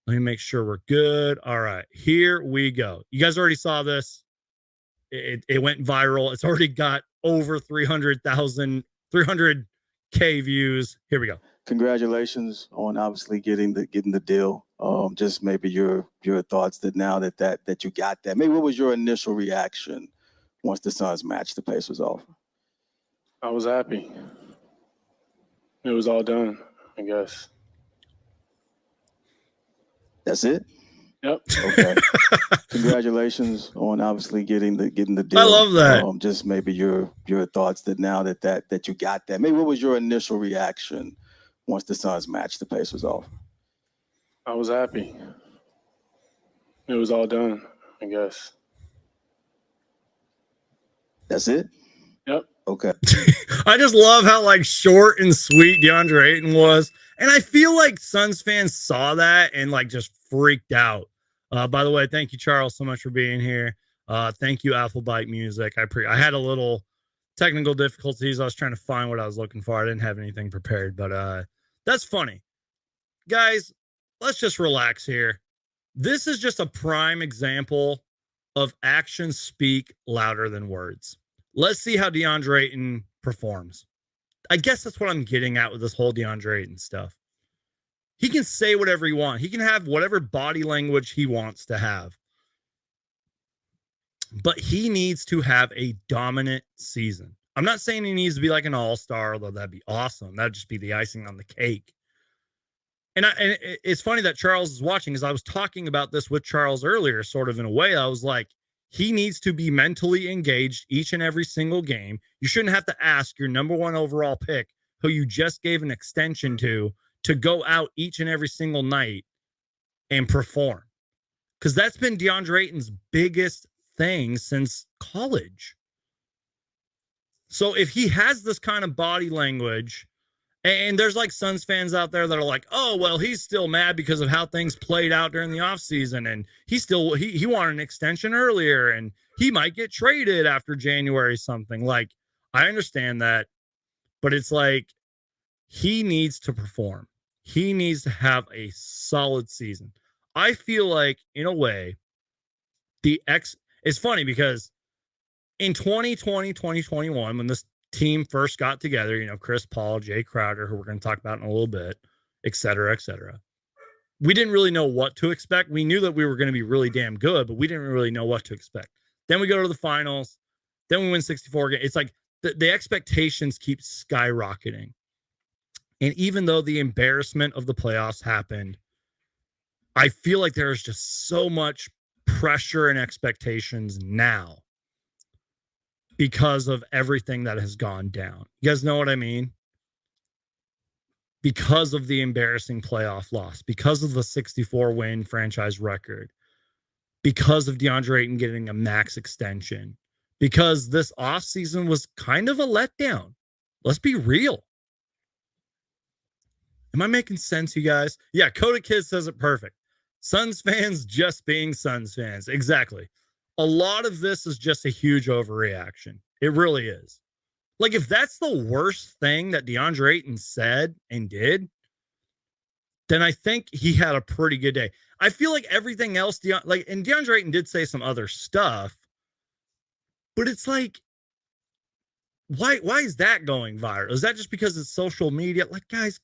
Let me make sure we're good. All right, here we go. You guys already saw this. It went viral. It's already got over 300K views. Here we go. Congratulations on obviously getting the deal. Just maybe your thoughts that now that you got that. Maybe what was your initial reaction once the Suns matched the Pacers offer? I was happy. It was all done, I guess. That's it? Yep. Okay. Congratulations on obviously getting the deal. I love that. Just maybe your thoughts that now that you got that. Maybe what was your initial reaction once the Suns matched the Pacers offer? I was happy. It was all done, I guess. That's it? Yep. Okay. I just love how like short and sweet Deandre Ayton was. And I feel like Suns fans saw that and like just freaked out. By the way, thank you, Charles, so much for being here. Thank you, Applebite Music. I had a little technical difficulties. I was trying to find what I was looking for. I didn't have anything prepared, but that's funny. Guys, let's just relax here. This is just a prime example of actions speak louder than words. Let's see how Deandre Ayton performs. I guess that's what I'm getting at with this whole Deandre Ayton stuff. He can say whatever he wants. He can have whatever body language he wants to have. But he needs to have a dominant season. I'm not saying he needs to be like an all-star, although that'd be awesome. That'd just be the icing on the cake. And it's funny that Charles is watching, because I was talking about this with Charles earlier, sort of in a way. I was like, he needs to be mentally engaged each and every single game. You shouldn't have to ask your number one overall pick, who you just gave an extension to go out each and every single night and perform. Because that's been Deandre Ayton's biggest thing since college. So if he has this kind of body language, and there's like Suns fans out there that are like, oh, well, he's still mad because of how things played out during the offseason. And he wanted an extension earlier, and he might get traded after January something. Like, I understand that, but it's like, he needs to perform. He needs to have a solid season. I feel like, in a way, it's funny because in 2020, 2021, when this team first got together, you know, Chris Paul, Jay Crowder, who we're going to talk about in a little bit, et cetera, we didn't really know what to expect. We knew that we were going to be really damn good, but we didn't really know what to expect. Then we go to the finals. Then we win 64 games. It's like the expectations keep skyrocketing. And even though the embarrassment of the playoffs happened, I feel like there is just so much pressure and expectations now because of everything that has gone down. You guys know what I mean? Because of the embarrassing playoff loss, because of the 64-win franchise record, because of Deandre Ayton getting a max extension, because this offseason was kind of a letdown. Let's be real. Am I making sense, you guys? Yeah, Coda Kid says it perfect. Suns fans just being Suns fans. Exactly. A lot of this is just a huge overreaction. It really is. Like, if that's the worst thing that Deandre Ayton said and did, then I think he had a pretty good day. I feel like everything else, and Deandre Ayton did say some other stuff, but it's like, why is that going viral? Is that just because it's social media? Like, guys,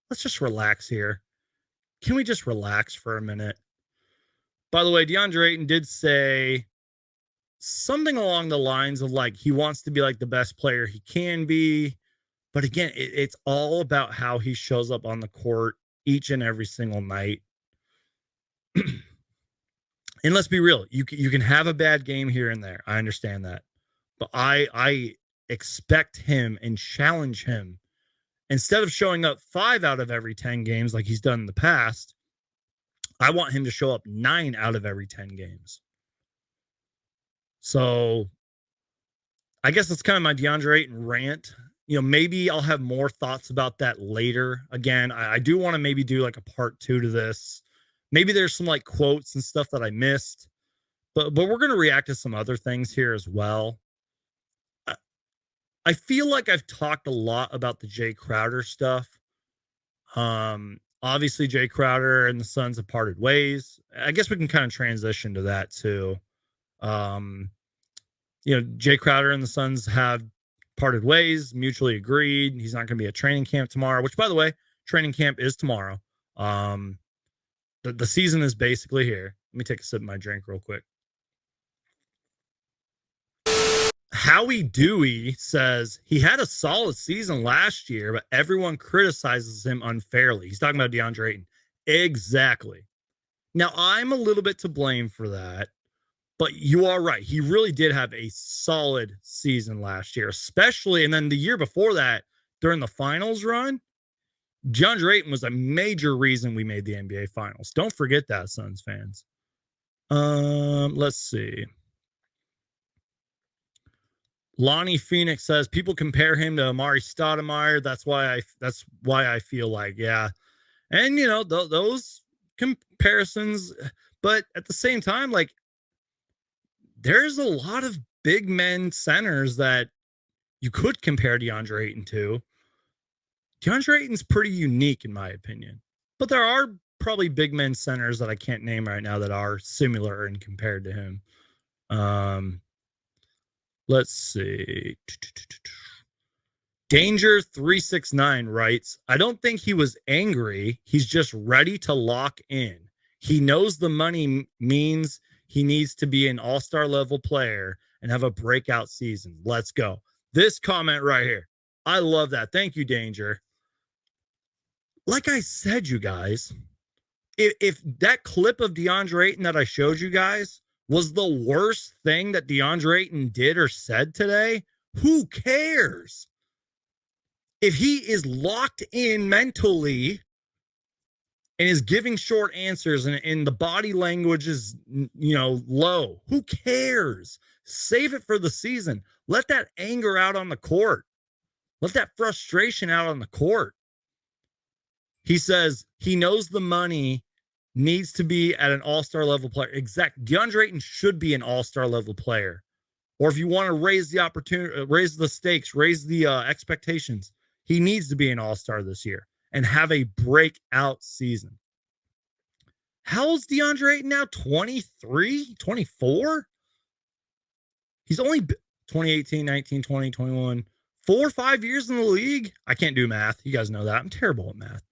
let's just relax here. Can we just relax for a minute? By the way, Deandre Ayton did say something along the lines of like, he wants to be like the best player he can be. But again, it's all about how he shows up on the court each and every single night. And let's be real, you can have a bad game here and there. I understand that. But I expect him and challenge him. Instead of showing up 5 out of every 10 games like he's done in the past, I want him to show up 9 out of every 10 games. So I guess that's kind of my Deandre Ayton rant. You know, maybe I'll have more thoughts about that later. Again, I do want to maybe do like a part 2 to this. Maybe there's some like quotes and stuff that I missed, but we're going to react to some other things here as well. I feel like I've talked a lot about the Jay Crowder stuff. Obviously, Jay Crowder and the Suns have parted ways. I guess we can kind of transition to that too. Jay Crowder and the Suns have parted ways, mutually agreed. He's not going to be at training camp tomorrow, which, by the way, training camp is tomorrow. The season is basically here. Let me take a sip of my drink real quick. Howie Dewey says he had a solid season last year, but everyone criticizes him unfairly. He's talking about Deandre Ayton. Exactly. Now, I'm a little bit to blame for that, but you are right. He really did have a solid season last year, especially, and then the year before that, during the finals run, DeAndre Ayton was a major reason we made the NBA Finals. Don't forget that, Suns fans. Let's see. Lonnie Phoenix says people compare him to Amari Stoudemire. That's why I feel like, yeah. And those comparisons, but at the same time, like, there's a lot of big men centers that you could compare DeAndre Ayton to. DeAndre Ayton's pretty unique in my opinion, but there are probably big men centers that I can't name right now that are similar and compared to him. Let's see. Danger 369 writes, I don't think he was angry. He's just ready to lock in. He knows the money means he needs to be an all-star level player and have a breakout season. Let's go. This comment right here. I love that. Thank you, Danger. Like I said, you guys, if that clip of DeAndre Ayton that I showed you guys was the worst thing that DeAndre Ayton did or said today, who cares? If he is locked in mentally and is giving short answers and the body language is, low, who cares? Save it for the season. Let that anger out on the court. Let that frustration out on the court. He says he knows the money needs to be at an all-star level player. Exactly. DeAndre Ayton should be an all-star level player. Or if you want to raise the opportunity, raise the stakes, raise the expectations, he needs to be an all-star this year and have a breakout season. How old's DeAndre Ayton now? 23, 24? He's only 2018, 19, 20, 21, 4 or 5 years in the league. I can't do math. You guys know that. I'm terrible at math.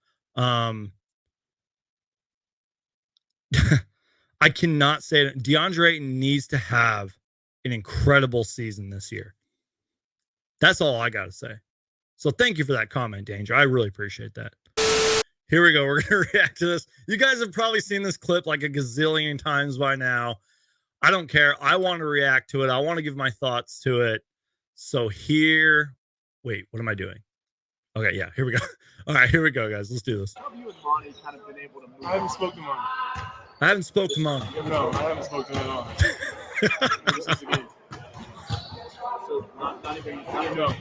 I cannot say that DeAndre Ayton needs to have an incredible season this year. That's all I got to say. So thank you for that comment, Danger. I really appreciate that. Here we go. We're going to react to this. You guys have probably seen this clip like a gazillion times by now. I don't care. I want to react to it. I want to give my thoughts to it. So wait, what am I doing? Okay, yeah, here we go. All right, here we go, guys. Let's do this. How have you and Monty kind of been able to move? I haven't spoken to Monty. I haven't spoke to Monty. No, I haven't spoken to him at all. Ever since the game. So not even No.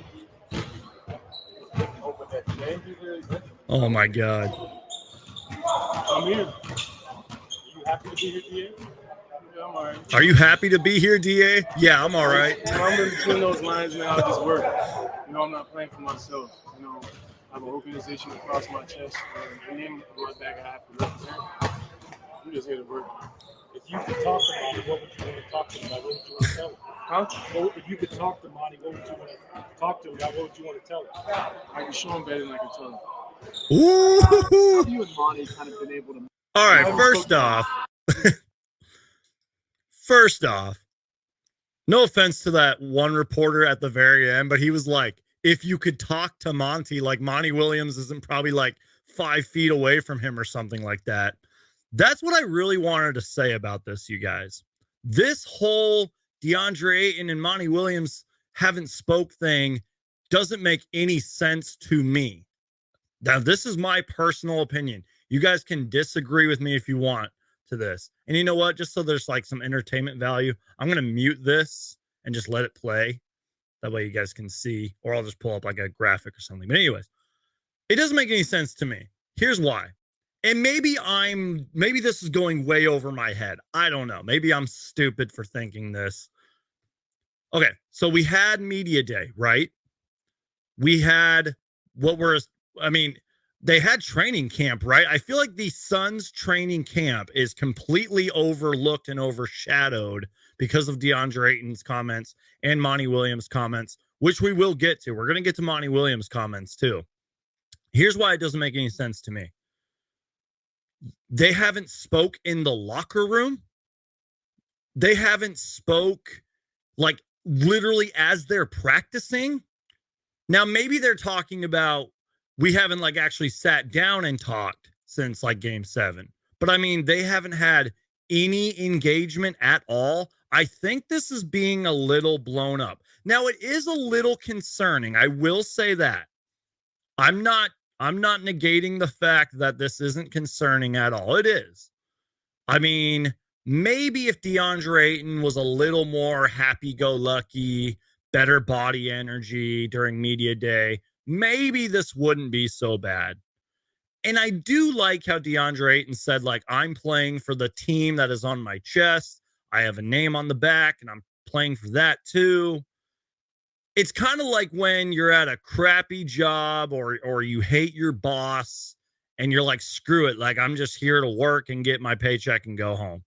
open that today. Oh my God. I'm here. Are you happy to be here, DA? Yeah, I'm all right. Are you happy to be here, DA? Yeah, I'm all right. I'm in between those lines now. I just work. I'm not playing for myself. I have an organization across my chest. And name on my back, I have to represent. I'm just here to work. If you could talk to Monty, what would you want to talk to him about? What would you want to tell him? Huh? Well, if you could talk to Monty, what would you want to talk to him about? What would you want to tell him? I can show him better than I can tell him. Ooh. How have you and Monty kind of been able to? All right, first off, no offense to that one reporter at the very end, but he was like, if you could talk to Monty, like Monty Williams isn't probably like 5 feet away from him or something like that. That's what I really wanted to say about this, you guys. This whole DeAndre Ayton and Monty Williams haven't spoke thing doesn't make any sense to me. Now, this is my personal opinion. You guys can disagree with me if you want to this. And you know what? Just so there's like some entertainment value, I'm going to mute this and just let it play. That way you guys can see, or I'll just pull up like a graphic or something. But anyways, it doesn't make any sense to me. Here's why. And maybe this is going way over my head. I don't know. Maybe I'm stupid for thinking this. Okay. So we had media day, right? We had they had training camp, right? I feel like the Suns training camp is completely overlooked and overshadowed because of Deandre Ayton's comments and Monty Williams' comments, which we will get to. We're going to get to Monty Williams' comments too. Here's why it doesn't make any sense to me. They haven't spoke in the locker room. They haven't spoke like literally as they're practicing. Now, maybe they're talking about, we haven't like actually sat down and talked since like game 7. But I mean, they haven't had any engagement at all. I think this is being a little blown up. Now, it is a little concerning. I will say that. I'm not negating the fact that this isn't concerning at all. It is. I mean, maybe if Deandre Ayton was a little more happy-go-lucky, better body energy during media day, maybe this wouldn't be so bad. And I do like how Deandre Ayton said, like, I'm playing for the team that is on my chest. I have a name on the back, and I'm playing for that too. It's kind of like when you're at a crappy job or you hate your boss and you're like, screw it. Like, I'm just here to work and get my paycheck and go home.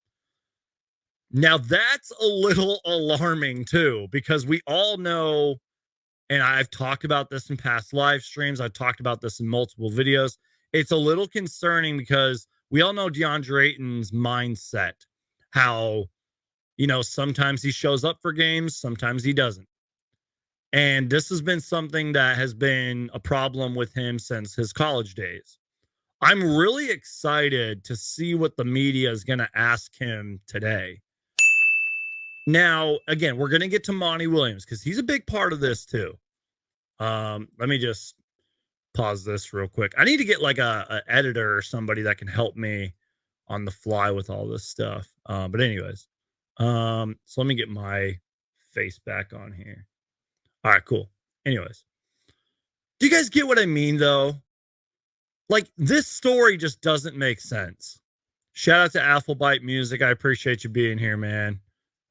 Now, that's a little alarming too, because we all know, and I've talked about this in past live streams, I've talked about this in multiple videos. It's a little concerning because we all know Deandre Ayton's mindset, how, you know, sometimes he shows up for games, sometimes he doesn't. And this has been something that has been a problem with him since his college days. I'm really excited to see what the media is going to ask him today. Now, again, we're going to get to Monty Williams because he's a big part of this too. Let me just pause this real quick. I need to get like a editor or somebody that can help me on the fly with all this stuff. But anyways, so let me get my face back on here. All right, cool. Anyways, do you guys get what I mean though? Like, this story just doesn't make sense. Shout out to Applebite Music. I appreciate you being here, man.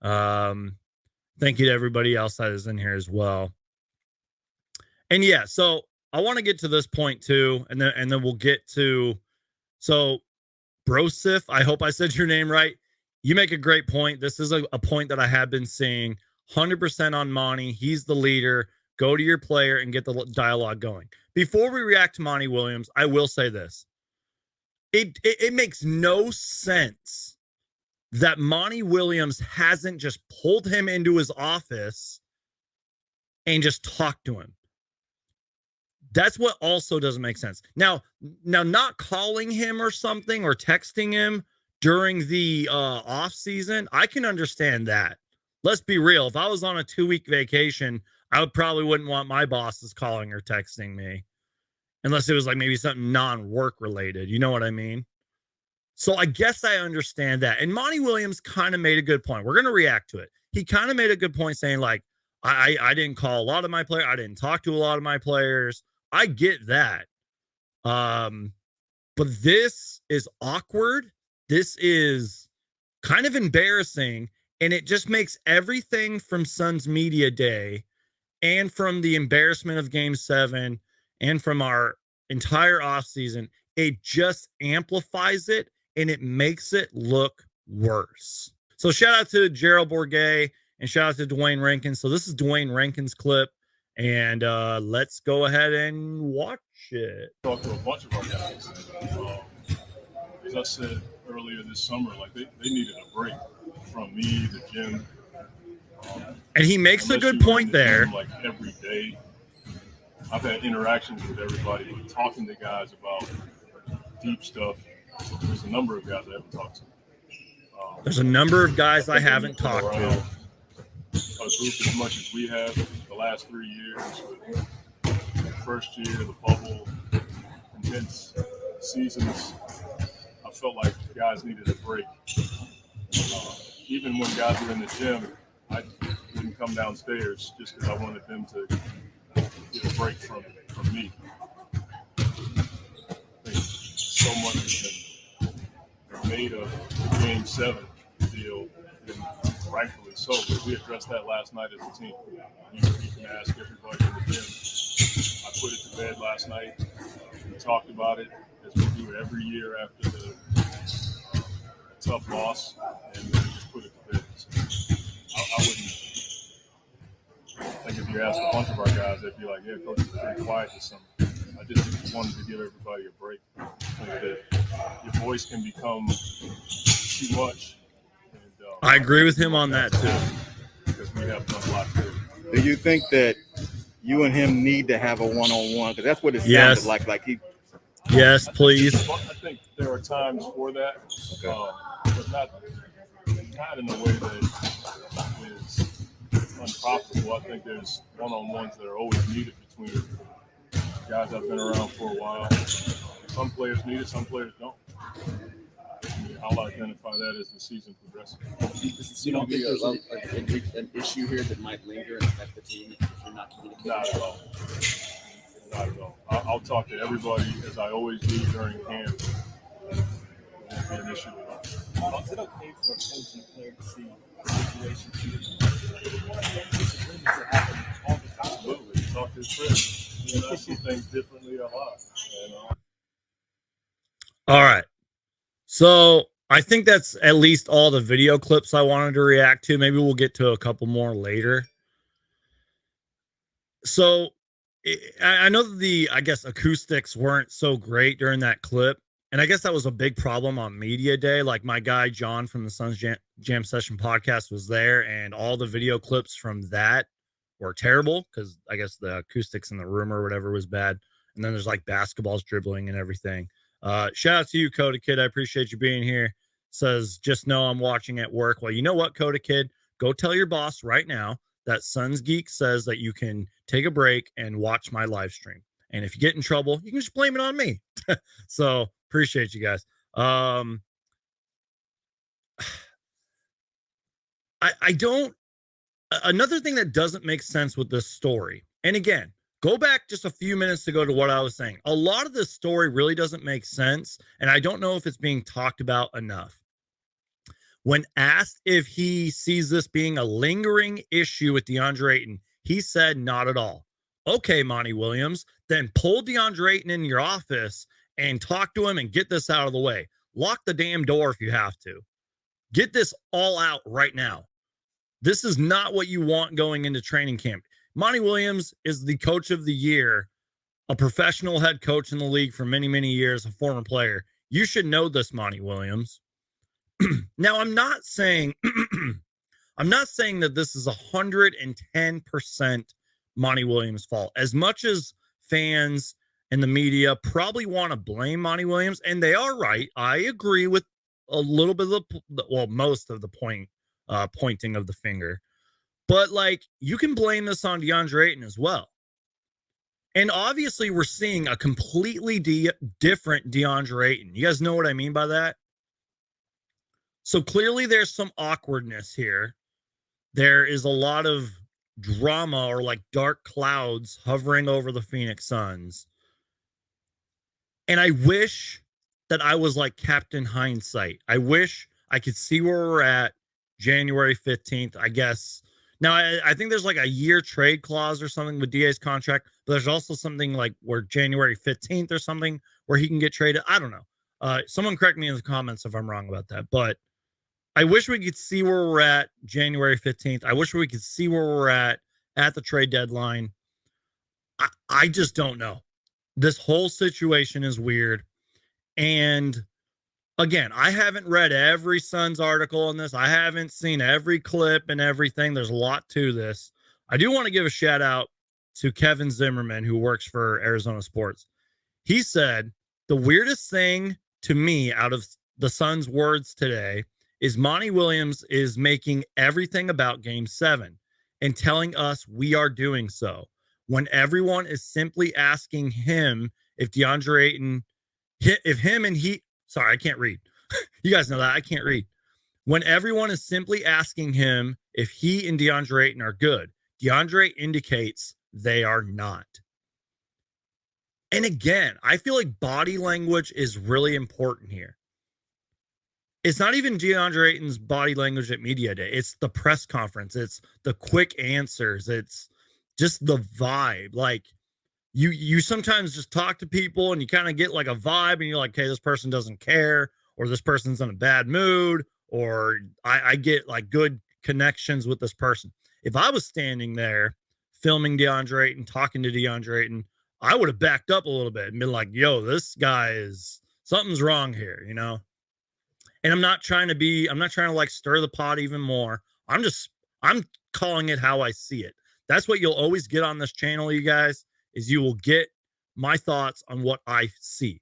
Thank you to everybody else that is in here as well. And yeah, so I want to get to this point too, and then we'll get to, so Brosif, I hope I said your name right. You make a great point. This is a point that I have been seeing. 100% on Monty. He's the leader. Go to your player and get the dialogue going. Before we react to Monty Williams, I will say this. It makes no sense that Monty Williams hasn't just pulled him into his office and just talked to him. That's what also doesn't make sense. Now not calling him or something or texting him during the off season, I can understand that. Let's be real. If I was on a 2-week vacation, I probably wouldn't want my bosses calling or texting me unless it was like maybe something non-work related. You know what I mean? So I guess I understand that. And Monty Williams kind of made a good point. We're going to react to it. He kind of made a good point saying like, I didn't call a lot of my players. I didn't talk to a lot of my players. I get that. But this is awkward. This is kind of embarrassing. And it just makes everything from Suns Media Day and from the embarrassment of Game 7 and from our entire offseason, it just amplifies it and it makes it look worse. So shout out to Gerald Bourget and shout out to Dwayne Rankins. So this is Dwayne Rankins' clip, and let's go ahead and watch it. Talked to a bunch of our guys. As I said earlier this summer, like they needed a break from me, the gym. And he makes a good point there. Like every day, I've had interactions with everybody, talking to guys about deep stuff. There's a number of guys I haven't talked to. There's a number of guys I haven't talked to. A group as much as we have the last 3 years, with the first year, the bubble, intense seasons. I felt like guys needed a break. Even when guys were in the gym, I wouldn't come downstairs just because I wanted them to get a break from me. I think so much has been made of the Game 7 deal, and rightfully so. But we addressed that last night as a team. You can ask everybody in the gym. I put it to bed last night. talked about it as we do every year after the tough loss, and then just put it to bed. So I wouldn't. I think if you ask a bunch of our guys, they'd be like, "Yeah, coach is pretty quiet this summer." I just wanted to give everybody a break. I think that your voice can become too much. And, I agree with him on that too. Because we have done a lot to do. Do you think that you and him need to have a one-on-one? Because that's what it Yes. sounded like. Like he. Yes, please. I think there are times for that, Okay. but not in a way that is unprofitable. I think there's one-on-ones that are always needed between guys I've been around for a while. Some players need it, some players don't. I'll identify that as the season progresses. You don't think there's an issue here that might linger and affect the team if you're not communicating? Not at all. Not at all. I'll talk to everybody as I always do during camp. It won't be an issue at all. Is it okay for a coach and a player to see situations all the time? Absolutely. Talk to his friends. I see things differently a lot. All right. So I think that's at least all the video clips I wanted to react to. Maybe we'll get to a couple more later. So I know that the, I guess, acoustics weren't so great during that clip. And I guess that was a big problem on media day. Like my guy, John from the Suns Jam Session podcast was there, and all the video clips from that were terrible because I guess the acoustics in the room or whatever was bad. And then there's like basketballs dribbling and everything. Shout out to you, Coda Kid. I appreciate you being here. Says, just know I'm watching at work. Well, you know what, Coda Kid? Go tell your boss right now that Suns Geek says that you can take a break and watch my live stream. And if you get in trouble, you can just blame it on me. So appreciate you guys. I don't. Another thing that doesn't make sense with this story, and again, go back just a few minutes ago to what I was saying. A lot of this story really doesn't make sense, and I don't know if it's being talked about enough. When asked if he sees this being a lingering issue with Deandre Ayton, he said not at all. Okay, Monty Williams, then pull Deandre Ayton in your office and talk to him and get this out of the way. Lock the damn door if you have to. Get this all out right now. This is not what you want going into training camp. Monty Williams is the coach of the year, a professional head coach in the league for many, many years, a former player. You should know this, Monty Williams. Now, I'm not saying that this is 110% Monty Williams' fault. As much as fans and the media probably want to blame Monty Williams, and they are right. I agree with a little bit of most of the pointing of the finger. But, like, you can blame this on Deandre Ayton as well. And obviously, we're seeing a completely different Deandre Ayton. You guys know what I mean by that? So, clearly, there's some awkwardness here. There is a lot of drama or, like, dark clouds hovering over the Phoenix Suns. And I wish that I was like Captain Hindsight. I wish I could see where we're at January 15th, I guess. Now, I think there's like a year trade clause or something with DA's contract, but there's also something like where January 15th or something where he can get traded. I don't know. Someone correct me in the comments if I'm wrong about that. But I wish we could see where we're at January 15th. I wish we could see where we're at the trade deadline. I just don't know. This whole situation is weird. And again, I haven't read every Suns article on this. I haven't seen every clip and everything. There's a lot to this. I do want to give a shout out to Kevin Zimmerman, who works for Arizona Sports. He said, the weirdest thing to me out of the Suns' words today is Monty Williams is making everything about Game 7 and telling us we are doing so, when everyone is simply asking him if Deandre Ayton, sorry, I can't read. You guys know that. I can't read. When everyone is simply asking him if he and Deandre Ayton are good, Deandre indicates they are not. And again, I feel like body language is really important here. It's not even Deandre Ayton's body language at media day. It's the press conference. It's the quick answers. It's just the vibe. Like, you sometimes just talk to people and you kind of get like a vibe and you're like, okay, this person doesn't care, or this person's in a bad mood, or I get like good connections with this person. If I was standing there filming Deandre Ayton, talking to Deandre Ayton, I would have backed up a little bit and been like, yo, this guy is, something's wrong here, you know? And I'm not trying to like stir the pot even more. I'm calling it how I see it. That's what you'll always get on this channel, you guys, is you will get my thoughts on what I see.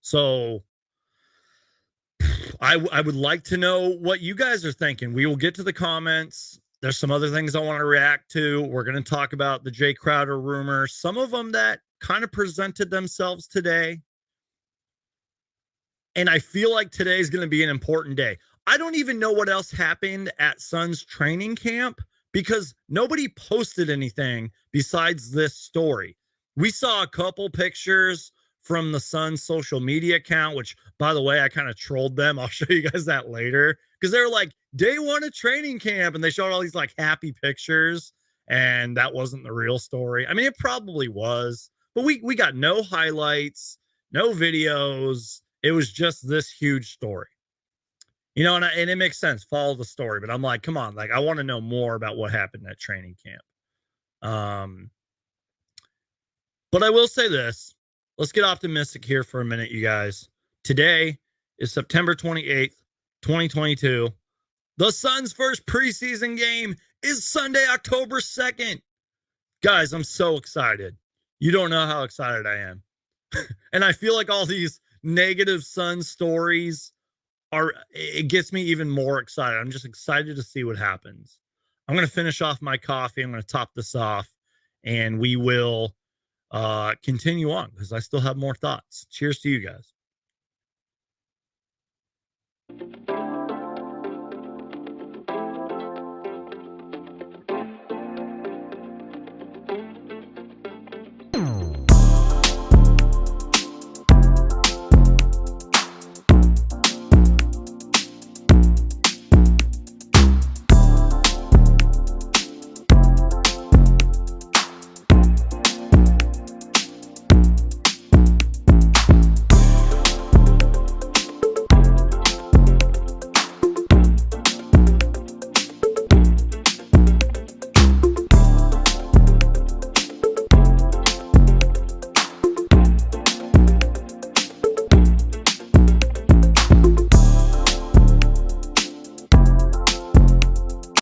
So I would like to know what you guys are thinking. We will get to the comments. There's some other things I want to react to. We're going to talk about the Jay Crowder rumor, some of them that kind of presented themselves today. And I feel like today is going to be an important day. I don't even know what else happened at Suns training camp because nobody posted anything besides this story. We saw a couple pictures from the Suns social media account, which, by the way, I kind of trolled them. I'll show you guys that later because they're like, day one of training camp, and they showed all these like happy pictures, and that wasn't the real story. I mean, it probably was, but we got no highlights, no videos. It was just this huge story, you know, and it makes sense. Follow the story, but I'm like, come on, like I want to know more about what happened at training camp. But I will say this. Let's get optimistic here for a minute, you guys. Today is September 28th, 2022. The Suns' first preseason game is Sunday, October 2nd. Guys, I'm so excited. You don't know how excited I am. And I feel like all these negative Suns stories it gets me even more excited. I'm just excited to see what happens. I'm going to finish off my coffee. I'm going to top this off, and we will continue on because I still have more thoughts. Cheers to you guys.